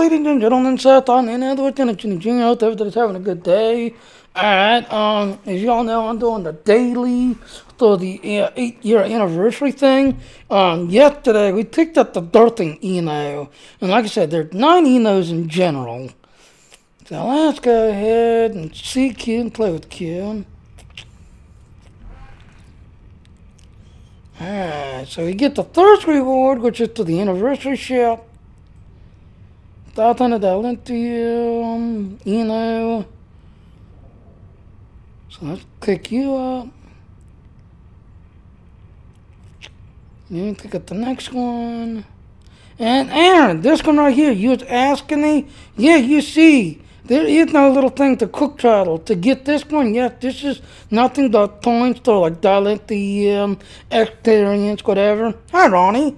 ladies and gentlemen, Seth on in other attention, Junior. I hope everybody's having a good day. Alright, as y'all know, I'm doing the daily, so the 8-year anniversary thing. Yesterday, we picked up the birthing Eno, and like I said, there's 9 Enos in general. So let's go ahead and see Q and play with Q. Alright, so we get the first reward, which is to the anniversary ship. $500 Eno. So let's click you up. Then click at the next one. And Aaron, this one right here, you was asking me. Yeah, you see, there is no little thing to quick title. To get this one, yes, this is nothing but points to like dilate the experience, whatever. Hi, Ronnie.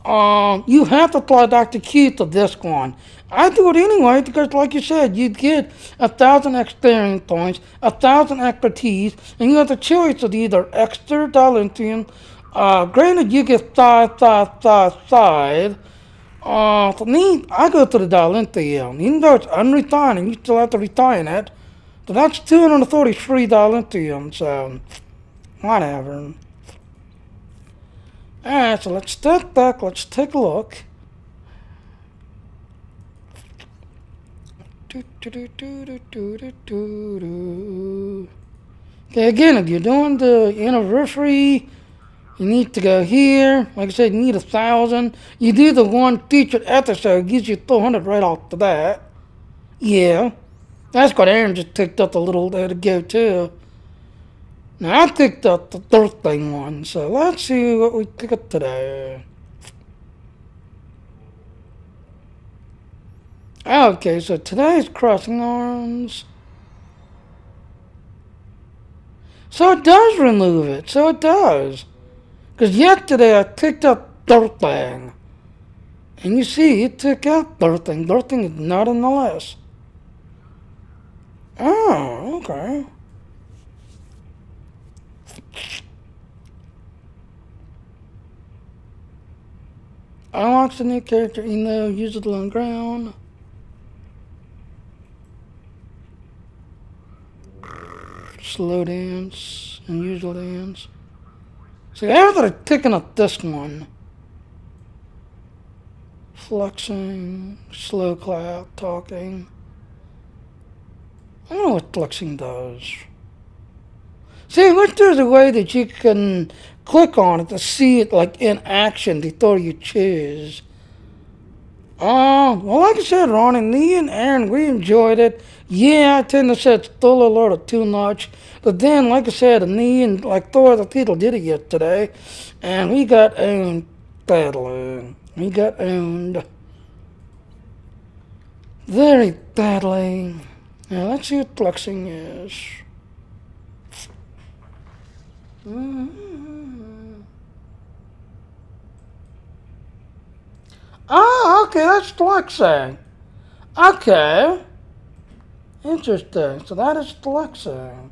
You have to apply Dr. Q to this one. I do it anyway because, like you said, you get 1,000 experience points, 1,000 expertise, and you have the choice of either extra Dilithium. Granted, you get 5, 5, 5, 5. For me, I go to the Dilithium. Even though it's unretired and you still have to retire it. So that's 243 Dilithium, so whatever. Alright, so let's step back, let's take a look. Okay, again, if you're doing the anniversary, you need to go here. Like I said, you need 1,000. You do the one featured episode, gives you 400 right off the bat. Yeah, that's what Aaron just picked up a little there to go too. Now I picked up the birthday one, so let's see what we pick up today. Okay, so today's crossing arms. So it does remove it, so it does. Because yesterday I picked up birthday. And you see, it took out birthing. Birthing is not in the list. Oh, okay. Unlocks the new character, use it on ground. Slow dance, unusual dance. See, after picking up this one, flexing, slow clap, talking. I don't know what flexing does. See, which there's a way that you can click on it to see it like in action before you choose. Well, like I said, Ronnie, me and Aaron, we enjoyed it. Yeah, I tend to say it's still a little too much. But then, like I said, me and like 4 other people did it yesterday. And we got owned badly. We got owned very badly. Now, let's see what flexing is. Oh, okay, that's flexing. Okay. Interesting. So that is flexing.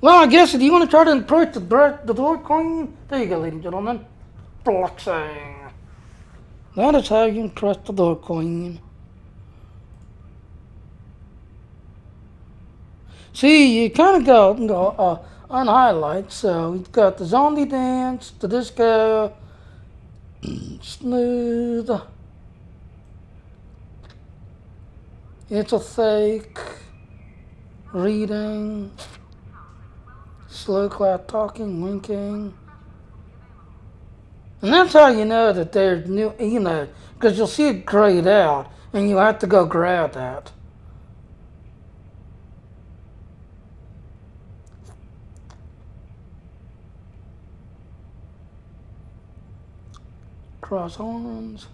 Well, I guess if you want to try to approach the door queen, there you go, ladies and gentlemen. Flexing. That is how you impress the door queen. See, you kind of go on highlights. So we've got the zombie dance, the disco, smooth. It's a fake. Reading. Slow clap talking, winking. And that's how you know that there's new, because you'll see it grayed out, and you have to go grab that. Cross arms.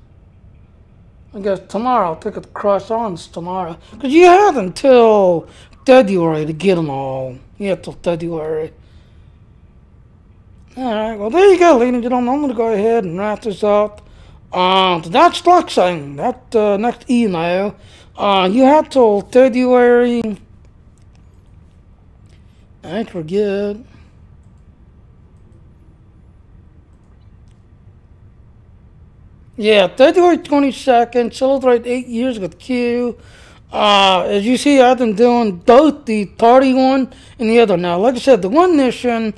I guess tomorrow, I'll pick up the cross arms tomorrow. Because you have until February to get them all. You have till February. Alright, well there you go, ladies and gentlemen. I'm going to go ahead and wrap this up. That's flexing. That next email. You have till February. I forget. Yeah, February 22nd, celebrate 8 years with Q. As you see, I've been doing both the party one and the other. Now, like I said, the one mission,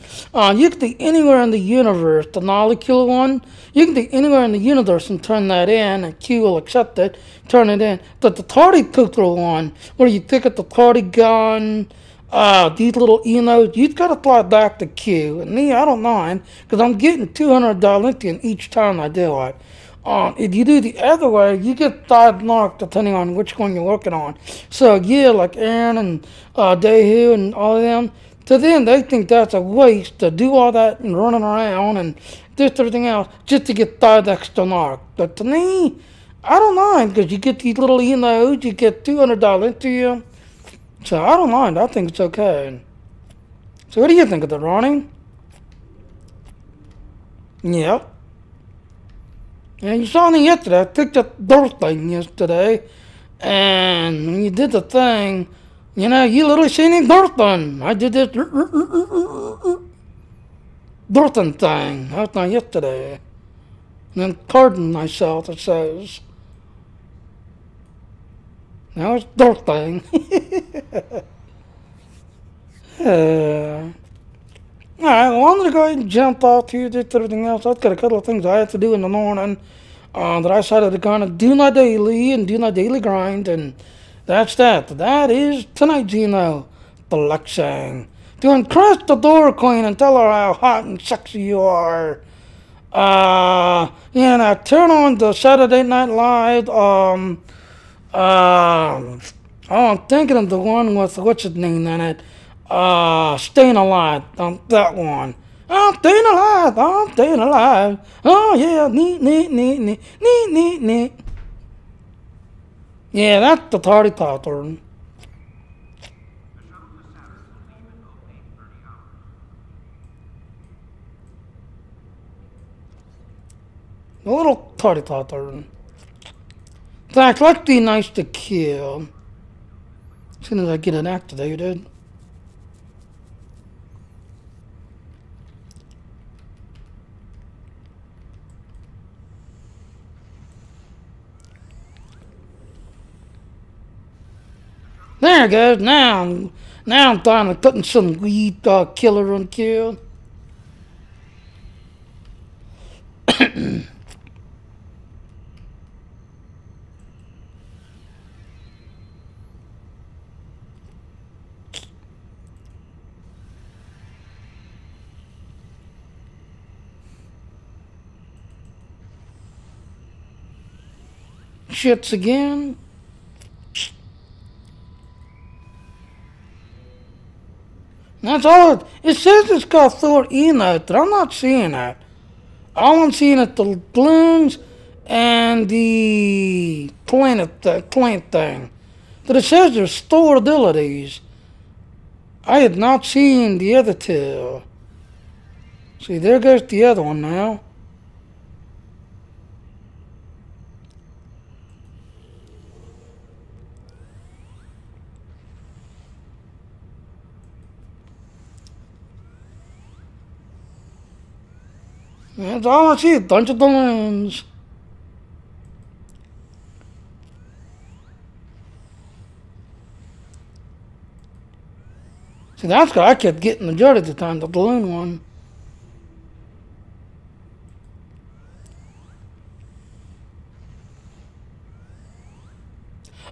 you can do anywhere in the universe. The molecule one, you can do anywhere in the universe and turn that in, and Q will accept it, turn it in. But the party cooker one, where you pick up the party gun, these little emotes, you've got to fly back to Q. And me, I don't mind, because I'm getting $200 Lithium each time I do it. If you do the other way, you get 5 marks depending on which one you're working on. So yeah, like Aaron and Dehu and all of them, to them they think that's a waste to do all that and running around and this everything else just to get 5 extra marks. But to me, I don't mind because you get these little emotes, you get $200 into you. So I don't mind. I think it's okay. So what do you think of the Ronnie? Yep. And you saw me yesterday. I took that dirt thing yesterday, and when you did the thing, you know, you literally seen me dirting. I did this dirting thing. That was not yesterday. And then pardon myself, it says. Now it's dirt thing. Alright, well, I'm going to go ahead and jump off here, just everything else. I've got a couple of things I have to do in the morning that I decided to kind of do my daily and do my daily grind, and that's that. That is tonight's, flexing. To impress the door queen and tell her how hot and sexy you are. Yeah, now turn on the Saturday Night Live, I'm thinking of the one with, what's his name in it? Staying Alive, that one. I'm staying alive, I'm staying alive. Oh yeah, neat, neat, neat, neat, neat, neat, neat. Yeah, that's the party pattern. A little party pattern. In fact, let's be nice to kill. As soon as I get it activated. There it goes. Now I'm finally putting some weed killer on kill. Shits again. That's all it says. It's got Thor emote, but I'm not seeing that. All I'm seeing is the balloons and the plant thing. But it says there's store abilities. I had not seen the other two. See, there goes the other one now. That's all I see, a bunch of balloons. See, that's what I kept getting the majority of the time, the balloon one.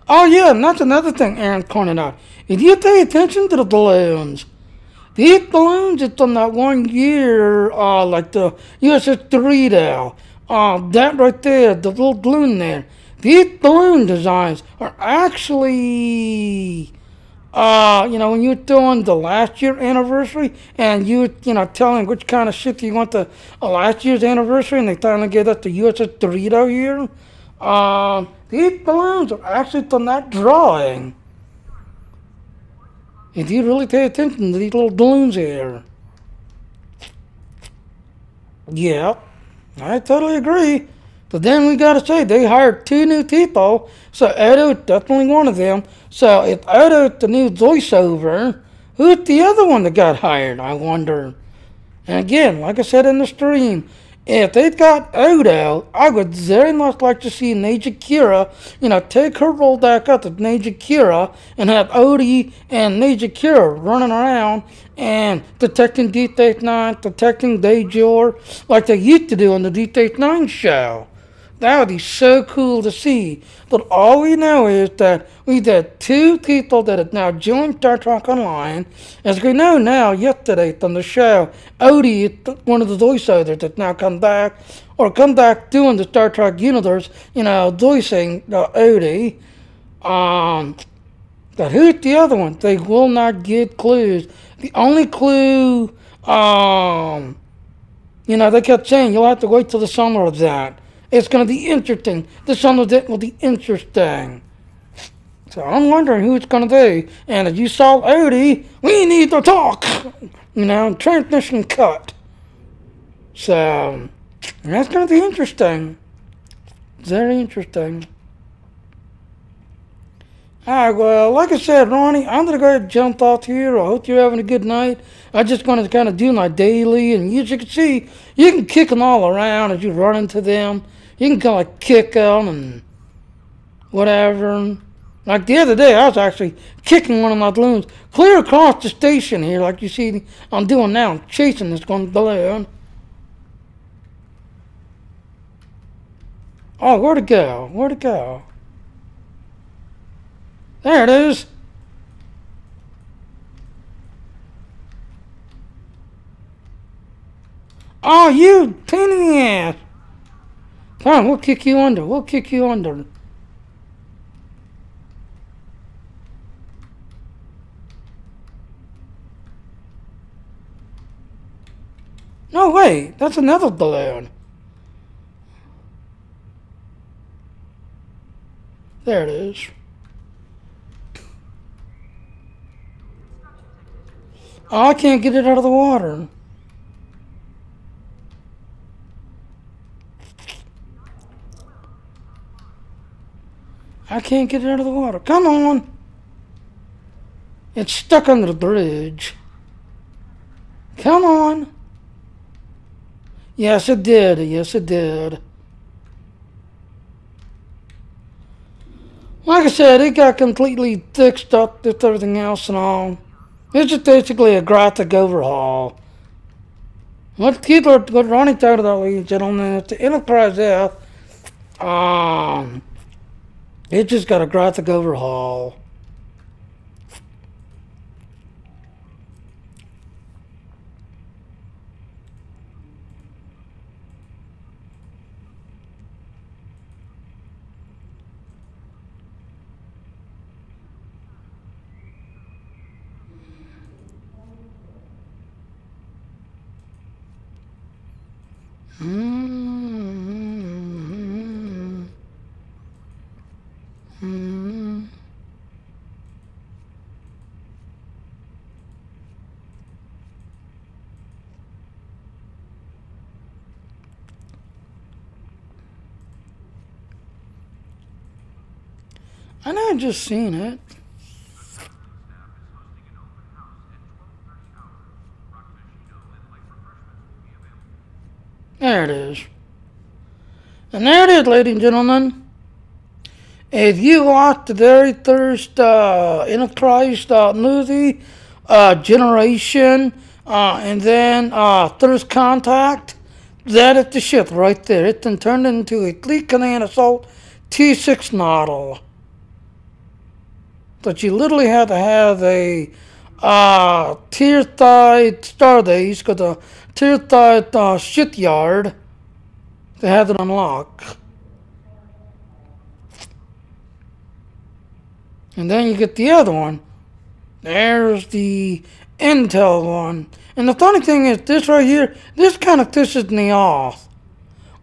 Oh yeah, and that's another thing Aaron pointed out. If you pay attention to the balloons, these balloons it's from that 1 year, like the USS Dorito, that right there, the little balloon there. These balloon designs are actually, when you're doing the last year anniversary and telling which kind of shit you want the last year's anniversary, and they finally gave us the USS Dorito here. These balloons are actually from that drawing. If you really pay attention to these little balloons here. Yeah, I totally agree. But then we gotta say, they hired 2 new people, so Edo's definitely one of them. So if Edo's the new voiceover, who's the other one that got hired, I wonder? And again, like I said in the stream, If they got Odo, I would very much like to see Neji Kira, take her role back up to Neji Kira and have Odie and Neji Kira running around and detecting Deep Space Nine, detecting Dajor, like they used to do on the Deep Space Nine show. That would be so cool to see. But all we know is that we had two people that have now joined Star Trek Online. As we know now, yesterday from the show, Odie is one of the voice actors that's now come back doing the Star Trek universe, voicing Odie. But who's the other one? They will not give clues. The only clue, they kept saying you'll have to wait till the summer of that. It's going to be interesting. The summer of it will be interesting. So I'm wondering who it's going to be. And as you saw Odie, we need to talk. Transmission cut. So that's going to be interesting. Very interesting. Alright, well, like I said, Ronnie, I'm going to go ahead and jump off here. I hope you're having a good night. I'm just going to kind of do my daily, and as you can see, you can kick them all around as you run into them. You can kind of kick them and whatever. Like the other day, I was actually kicking one of my balloons clear across the station here, like you see I'm doing now. I'm chasing this one balloon. Oh, where'd it go? Where'd it go? There it is. Oh, you pain in the ass. Come on, we'll kick you under. We'll kick you under. No, wait. That's another balloon. There it is. Oh, I can't get it out of the water. I can't get it out of the water. Come on. It's stuck under the bridge. Come on. Yes, it did. Yes, it did. Like I said, it got completely fixed up with everything else and all. It's just basically a graphic overhaul. What Ronnie told all ladies and gentlemen, is the Enterprise F, it just got a graphic overhaul. I know I just seen it. There it is. And there it is, ladies and gentlemen. If you watched the very first Enterprise movie, Generation, and then First Contact, that is the ship right there. It's been turned into a Fleet Command Assault T6 model. But you literally have to have a tier-side starbase, because a tier-side shipyard to have it unlock. And then you get the other one. There's the Intel one. And the funny thing is, this right here, this kind of pisses me off.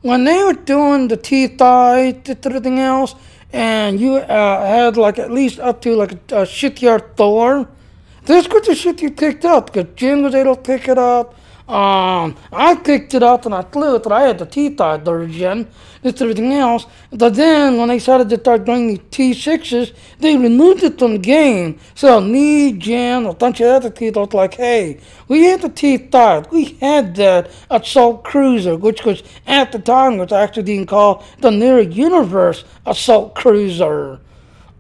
When they were doing the T-side and everything else, and you had like at least up to like a shipyard Thor, this was the shit you picked up, because Jim was able to pick it up, I picked it up and I flew it. I had the T-Thigh version. It's everything else. But then when they started to start doing the T6s, they removed it from the game. So me, Jen, a bunch of other people was like, hey, we had the T-Thigh. We had that assault cruiser, which was at the time was actually being called the Near Universe Assault Cruiser.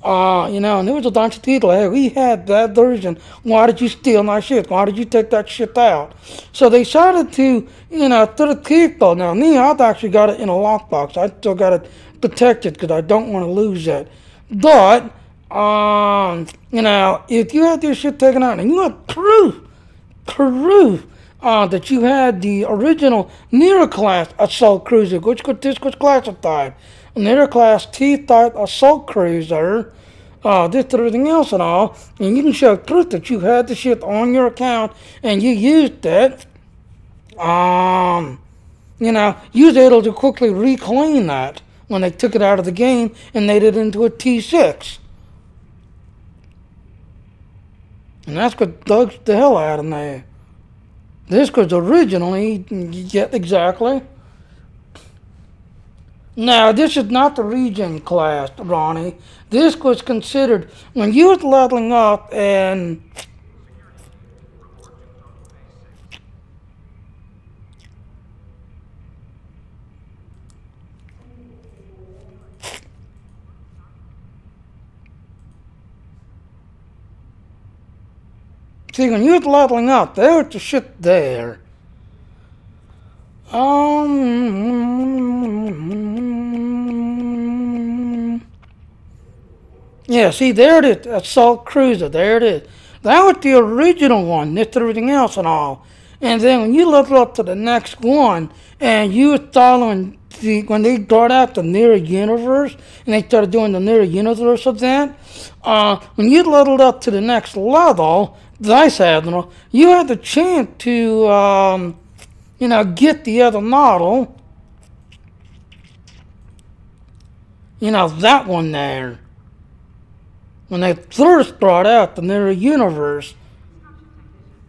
And there was a bunch of people, hey, we had that version. Why did you steal my shit? Why did you take that shit out? So they started to, to the people. Now, me, I've actually got it in a lockbox. I still got it protected because I don't want to lose it. But, if you had your shit taken out and you had proof that you had the original Nero class assault cruiser, which this was classified. Nero class T-type assault cruiser, this and everything else and all, and you can show proof that you had the shit on your account and you used it. You was able to quickly reclaim that when they took it out of the game and made it into a T6. And that's what dug the hell out of me. This was originally, exactly. Now, this is not the Region class, Ronnie. This was considered, when you was leveling up and... See, when you was leveling up, there was the shit there. Yeah, see, there it is, Assault Cruiser, there it is. That was the original one, this everything else and all. And then when you level up to the next one, and you was following when they brought out the Near Universe, and they started doing the Near Universe event, when you leveled up to the next level, Dice Admiral, you had the chance to, get the other model. That one there. When they first brought out the Mirror Universe,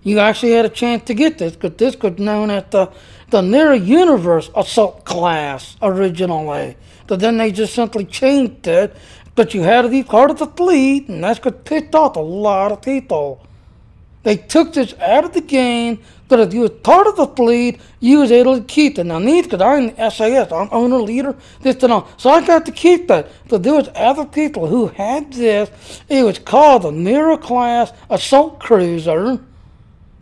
you actually had a chance to get this, because this was known as the Mirror Universe Assault Class originally. But then they just simply changed it, but you had to be part of the fleet, and that's what pissed off a lot of people. They took this out of the game, but if you was part of the fleet, you was able to keep it. Now, because I'm the SAS, I'm owner, leader, this and all. So I got to keep that. But there was other people who had this. It was called the Mirror Class Assault Cruiser.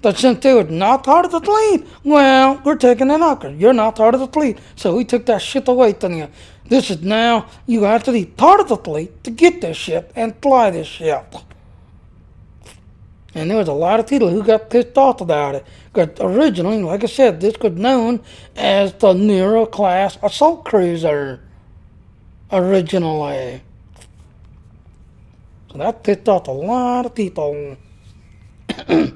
But since they was not part of the fleet, well, we're taking it out because you're not part of the fleet. So we took that shit away from you. This is now, you have to be part of the fleet to get this ship and fly this ship. And there was a lot of people who got pissed off about it. Because originally, like I said, this was known as the Nero class assault cruiser. Originally. So that pissed off a lot of people. The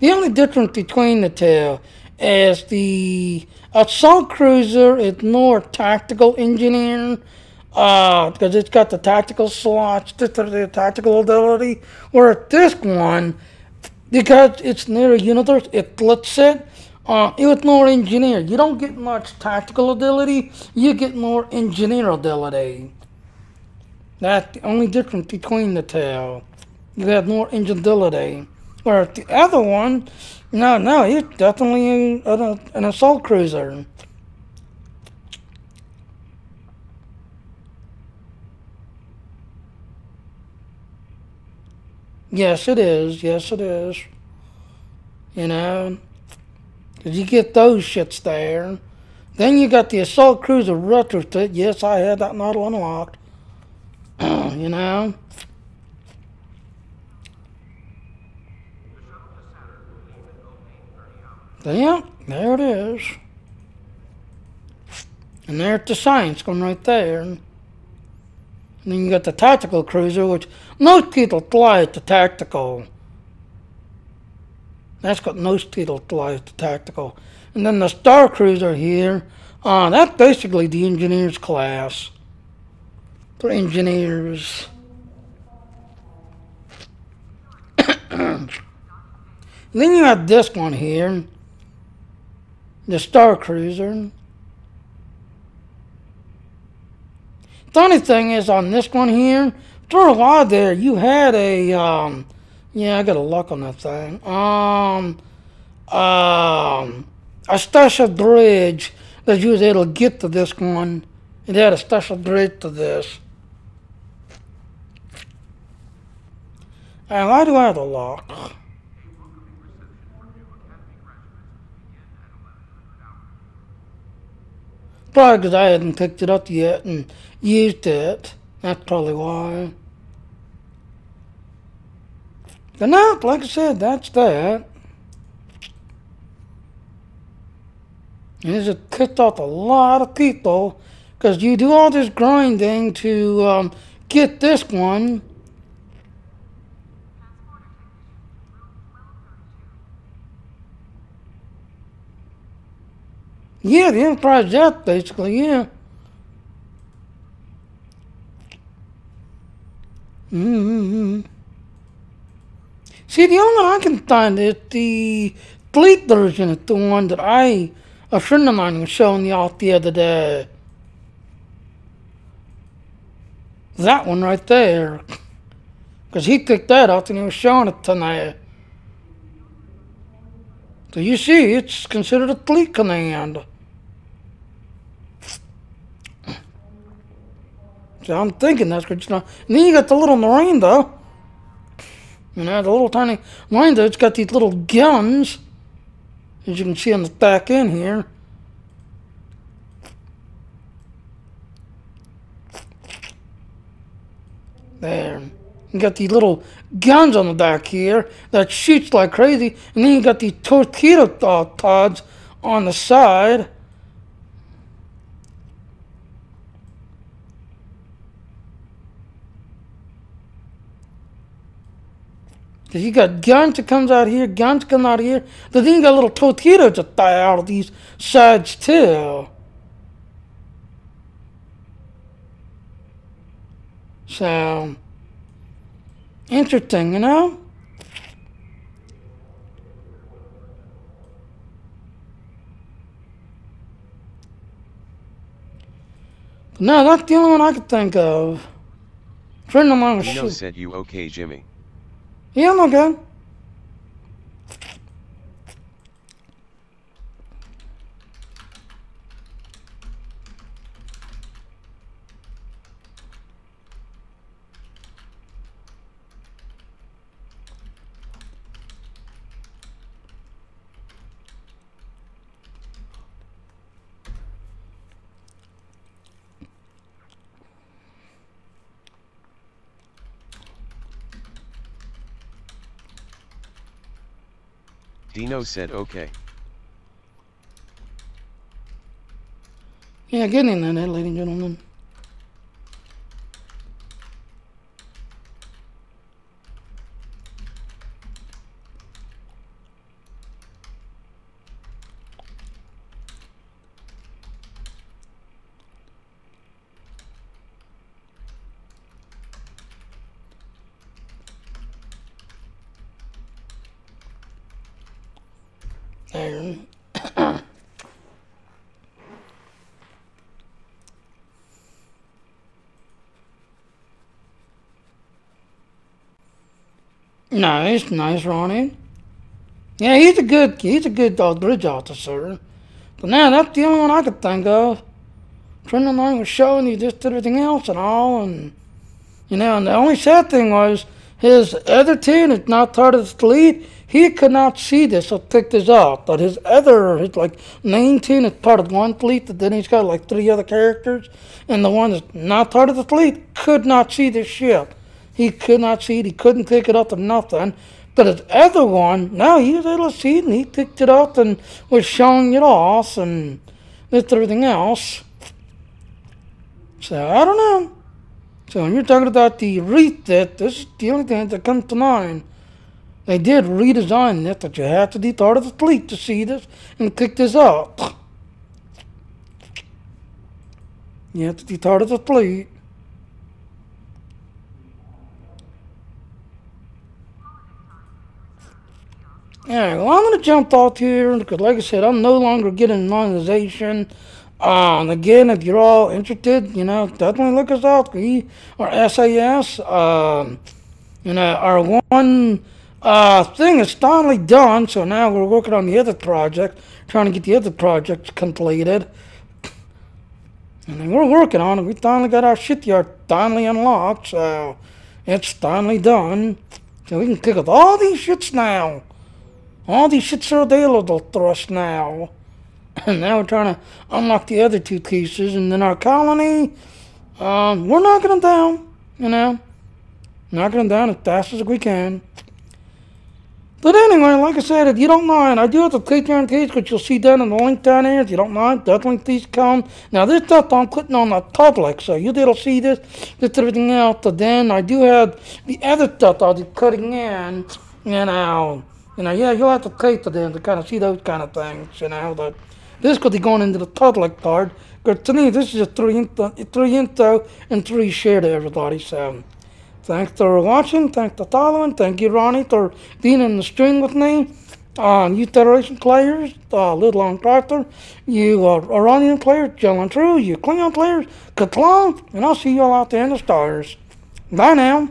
only difference between the two is the assault cruiser is more tactical engineering. Because it's got the tactical slots, the tactical ability. Where this one, because it's near a universe, it flips it. It was more engineered. You don't get much tactical ability, you get more engineer ability. That's the only difference between the two. You have more engine ability. Whereas the other one, no, it's definitely an assault cruiser. Yes, it is. Yes, it is. Because you get those shits there. Then you got the assault cruiser retrofit. Yes, I had that model unlocked. Yeah, there it is. And there's the science one right there. And then you got the tactical cruiser, which most people fly at the tactical. That's what most people fly at the tactical. And then the star cruiser here, that's basically the engineers class. For engineers. Then you have this one here. the Star Cruiser. Funny thing is, on this one here, for a while there, you had a, yeah, I got a lock on that thing. A special bridge that you was able to get to this one. It had a special bridge to this. And why do I have the lock? Probably because I hadn't picked it up yet and used it. That's probably why. But no, like I said, that's that. And this has pissed off a lot of people because you do all this grinding to get this one. Yeah, the Enterprise Jet, basically, yeah. Mm-hmm. See, the only one I can find is the fleet version. It's the one that a friend of mine was showing you off the other day. That one right there. Because he picked that up and he was showing it tonight. So you see, it's considered a fleet command. So I'm thinking that's what you know. And then you got the little marine though. You know, the little tiny marine though, it's got these little guns. As you can see on the back end here. There. You got these little guns on the back here that shoots like crazy. And then you got these torpedo pods on the side. Cause you got guns that comes out here, guns come out here. But then you got little torpedoes that fire out of these sides too. So, interesting, you know? But no, that's the only one I could think of. A friend of mine was Dino said you okay, Jimmy? Yeah, I'm okay. Dino said okay. Yeah, get in there, ladies and gentlemen. There. Nice, Ronnie. Yeah, he's a good bridge officer. But now that's the only one I could think of. Friend of mine was showing you just everything else and all, and you know, and the only sad thing was his other team is not part of the fleet. He could not see this or pick this up. But his like main team is part of one fleet, but then he's got like 3 other characters, and the one that's not part of the fleet could not see this ship. He could not see it. He couldn't pick it up or nothing. But his other one, now he was able to see it, and he picked it up and was showing it off and this everything else. So I don't know. So when you're talking about the refit, this is the only thing that comes to mind. They did redesign it that you have to be part of the fleet to see this and pick this up. You have to be part of the fleet. Yeah, well, I'm going to jump off here because, like I said, I'm no longer getting monetization. And again, if you're all interested, definitely look us up. We are SAS. Our one thing is finally done, so now we're working on the other project, trying to get the other projects completed. And then we're working on it. We finally got our shipyard finally unlocked, so it's finally done. So we can kick up all these shits now. All these shits are available to us now. And now we're trying to unlock the other two pieces. And then our colony, we're knocking them down, knocking them down as fast as we can. But anyway, like I said, if you don't mind, I do have the Patron page, which you'll see down in the link down there. If you don't mind, definitely please come. Now, this stuff I'm putting on the public, so you'll be able to see this everything else. But then I do have the other stuff I'll be putting in, yeah, you'll have to pay for them to kind of see those kind of things, But this could be going into the public part. But to me, this is just three info and three share to everybody, so. Thanks for watching, thanks for following, thank you Ronnie for being in the stream with me. You Federation players, Little on Tractor, you Iranian players, Jellin True, you Klingon players, Katlan, and I'll see you all out there in the stars. Bye now.